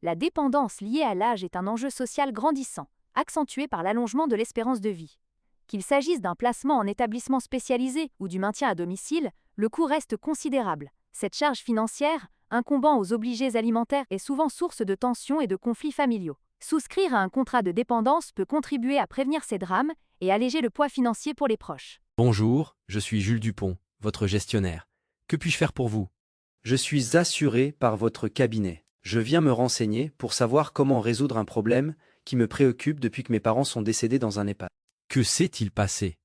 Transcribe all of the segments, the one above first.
La dépendance liée à l'âge est un enjeu social grandissant, accentué par l'allongement de l'espérance de vie. Qu'il s'agisse d'un placement en établissement spécialisé ou du maintien à domicile, le coût reste considérable. Cette charge financière, incombant aux obligés alimentaires, est souvent source de tensions et de conflits familiaux. Souscrire à un contrat de dépendance peut contribuer à prévenir ces drames et alléger le poids financier pour les proches. Bonjour, je suis Jules Dupont, votre gestionnaire. Que puis-je faire pour vous? Je suis assuré par votre cabinet. Je viens me renseigner pour savoir comment résoudre un problème qui me préoccupe depuis que mes parents sont décédés dans un EHPAD. Que s'est-il passé?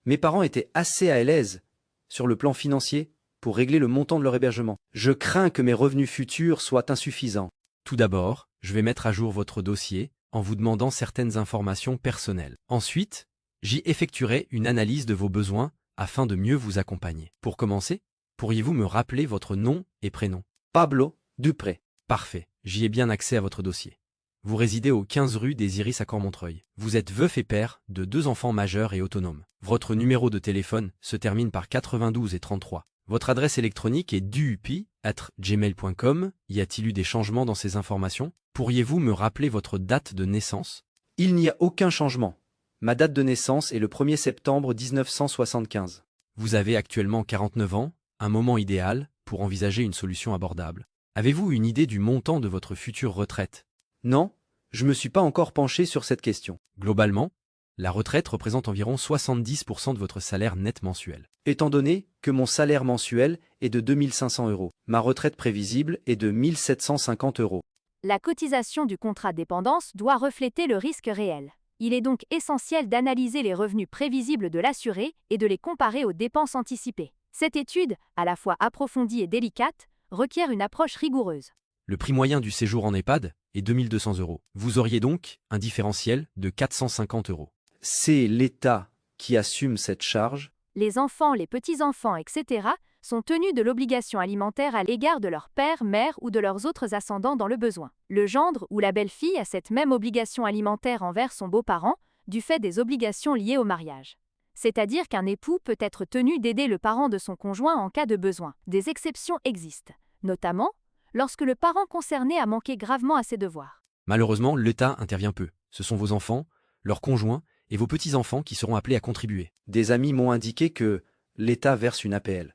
Mes parents étaient assez à l'aise sur le plan financier pour régler le montant de leur hébergement. Je crains que mes revenus futurs soient insuffisants. Tout d'abord, je vais mettre à jour votre dossier en vous demandant certaines informations personnelles. Ensuite, j'y effectuerai une analyse de vos besoins afin de mieux vous accompagner. Pour commencer, pourriez-vous me rappeler votre nom et prénom? Pablo Dupré. Parfait, j'y ai bien accès à votre dossier. Vous résidez au 15 rue des Iris à Cormontreuil. Vous êtes veuf et père de 2 enfants majeurs et autonomes. Votre numéro de téléphone se termine par 92 et 33. Votre adresse électronique est duupi@gmail.com. Y a-t-il eu des changements dans ces informations? Pourriez-vous me rappeler votre date de naissance? Il n'y a aucun changement. Ma date de naissance est le 1er septembre 1975. Vous avez actuellement 49 ans, un moment idéal pour envisager une solution abordable. Avez-vous une idée du montant de votre future retraite? Non, je me suis pas encore penché sur cette question. Globalement, la retraite représente environ 70% de votre salaire net mensuel. Étant donné que mon salaire mensuel est de 2500 €, ma retraite prévisible est de 1750 €. La cotisation du contrat de dépendance doit refléter le risque réel. Il est donc essentiel d'analyser les revenus prévisibles de l'assuré et de les comparer aux dépenses anticipées. Cette étude, à la fois approfondie et délicate, requiert une approche rigoureuse. Le prix moyen du séjour en EHPAD est 2200 €. Vous auriez donc un différentiel de 450 €. C'est l'État qui assume cette charge. Les enfants, les petits-enfants, etc. sont tenus de l'obligation alimentaire à l'égard de leur père, mère ou de leurs autres ascendants dans le besoin. Le gendre ou la belle-fille a cette même obligation alimentaire envers son beau-parent, du fait des obligations liées au mariage. C'est-à-dire qu'un époux peut être tenu d'aider le parent de son conjoint en cas de besoin. Des exceptions existent, notamment lorsque le parent concerné a manqué gravement à ses devoirs. Malheureusement, l'État intervient peu. Ce sont vos enfants, leurs conjoints et vos petits-enfants qui seront appelés à contribuer. Des amis m'ont indiqué que l'État verse une APL.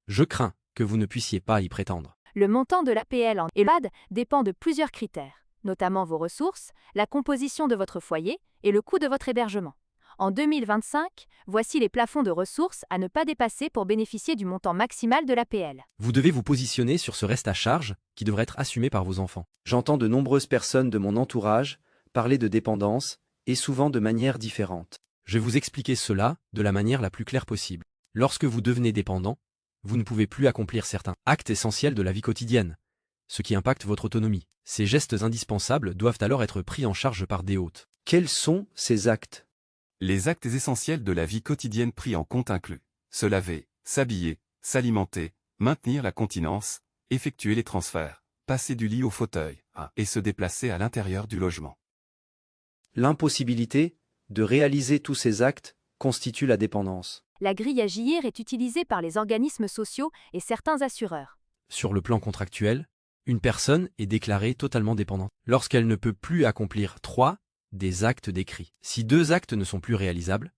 Je crains que vous ne puissiez pas y prétendre. Le montant de l'APL en EHPAD dépend de plusieurs critères, notamment vos ressources, la composition de votre foyer et le coût de votre hébergement. En 2025, voici les plafonds de ressources à ne pas dépasser pour bénéficier du montant maximal de l'APL. Vous devez vous positionner sur ce reste à charge qui devrait être assumé par vos enfants. J'entends de nombreuses personnes de mon entourage parler de dépendance, et souvent de manière différente. Je vais vous expliquer cela de la manière la plus claire possible. Lorsque vous devenez dépendant, vous ne pouvez plus accomplir certains actes essentiels de la vie quotidienne, ce qui impacte votre autonomie. Ces gestes indispensables doivent alors être pris en charge par des hôtes. Quels sont ces actes? Les actes essentiels de la vie quotidienne pris en compte incluent se laver, s'habiller, s'alimenter, maintenir la continence, effectuer les transferts, passer du lit au fauteuil, et se déplacer à l'intérieur du logement. L'impossibilité de réaliser tous ces actes constitue la dépendance. La grille à JIR est utilisée par les organismes sociaux et certains assureurs. Sur le plan contractuel, une personne est déclarée totalement dépendante lorsqu'elle ne peut plus accomplir 3 des actes décrits. Si 2 actes ne sont plus réalisables,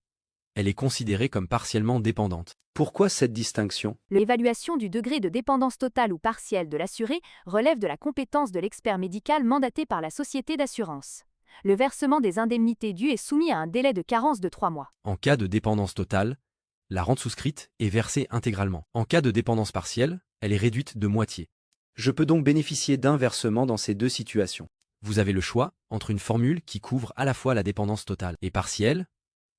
elle est considérée comme partiellement dépendante. Pourquoi cette distinction? L'évaluation du degré de dépendance totale ou partielle de l'assuré relève de la compétence de l'expert médical mandaté par la société d'assurance. Le versement des indemnités dues est soumis à un délai de carence de 3 mois. En cas de dépendance totale, la rente souscrite est versée intégralement. En cas de dépendance partielle, elle est réduite de moitié. Je peux donc bénéficier d'un versement dans ces 2 situations. Vous avez le choix entre une formule qui couvre à la fois la dépendance totale et partielle,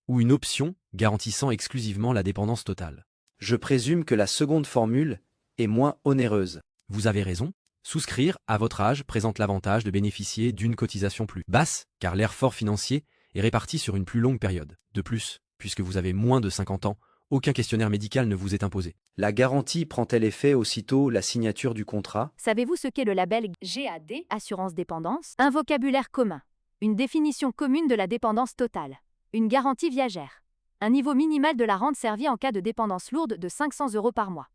ou une option garantissant exclusivement la dépendance totale. Je présume que la seconde formule est moins onéreuse. Vous avez raison, souscrire à votre âge présente l'avantage de bénéficier d'une cotisation plus basse, car l'effort financier est réparti sur une plus longue période. De plus, puisque vous avez moins de 50 ans, aucun questionnaire médical ne vous est imposé. La garantie prend-elle effet aussitôt la signature du contrat? Savez-vous ce qu'est le label GAD, Assurance Dépendance? Un vocabulaire commun. Une définition commune de la dépendance totale. Une garantie viagère. Un niveau minimal de la rente servie en cas de dépendance lourde de 500 € par mois.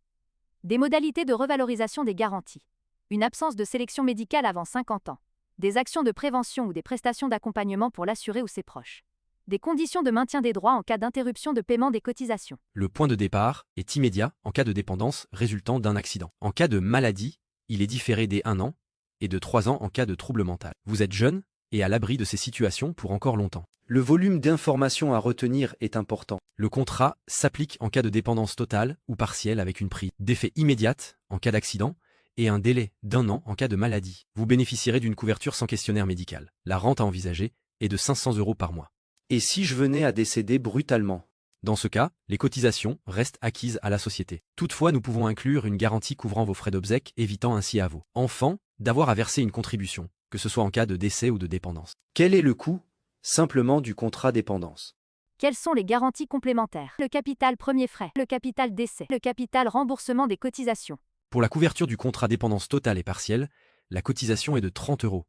Des modalités de revalorisation des garanties. une absence de sélection médicale avant 50 ans, des actions de prévention ou des prestations d'accompagnement pour l'assuré ou ses proches, des conditions de maintien des droits en cas d'interruption de paiement des cotisations. Le point de départ est immédiat en cas de dépendance résultant d'un accident. En cas de maladie, il est différé dès 1 an et de 3 ans en cas de trouble mental. Vous êtes jeune et à l'abri de ces situations pour encore longtemps. Le volume d'informations à retenir est important. Le contrat s'applique en cas de dépendance totale ou partielle avec une prise d'effet immédiate en cas d'accident et un délai d'1 an en cas de maladie. Vous bénéficierez d'une couverture sans questionnaire médical. La rente à envisager est de 500 € par mois. Et si je venais à décéder brutalement? Dans ce cas, les cotisations restent acquises à la société. Toutefois, nous pouvons inclure une garantie couvrant vos frais d'obsèques, évitant ainsi à vos enfants d'avoir à verser une contribution, que ce soit en cas de décès ou de dépendance. Quel est le coût, simplement, du contrat dépendance? Quelles sont les garanties complémentaires? Le capital premier frais, le capital décès, le capital remboursement des cotisations. Pour la couverture du contrat dépendance totale et partielle, la cotisation est de 30 €.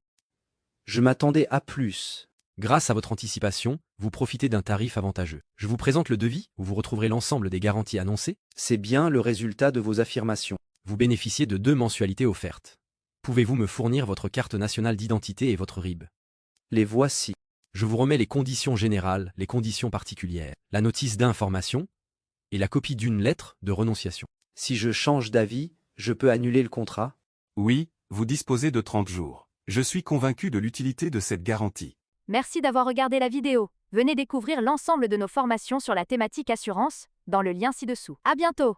Je m'attendais à plus. Grâce à votre anticipation, vous profitez d'un tarif avantageux. Je vous présente le devis où vous retrouverez l'ensemble des garanties annoncées. C'est bien le résultat de vos affirmations. Vous bénéficiez de 2 mensualités offertes. Pouvez-vous me fournir votre carte nationale d'identité et votre RIB? Les voici. Je vous remets les conditions générales, les conditions particulières, la notice d'information et la copie d'une lettre de renonciation. Si je change d'avis, je peux annuler le contrat? Oui, vous disposez de 30 jours. Je suis convaincu de l'utilité de cette garantie. Merci d'avoir regardé la vidéo. Venez découvrir l'ensemble de nos formations sur la thématique assurance dans le lien ci-dessous. À bientôt!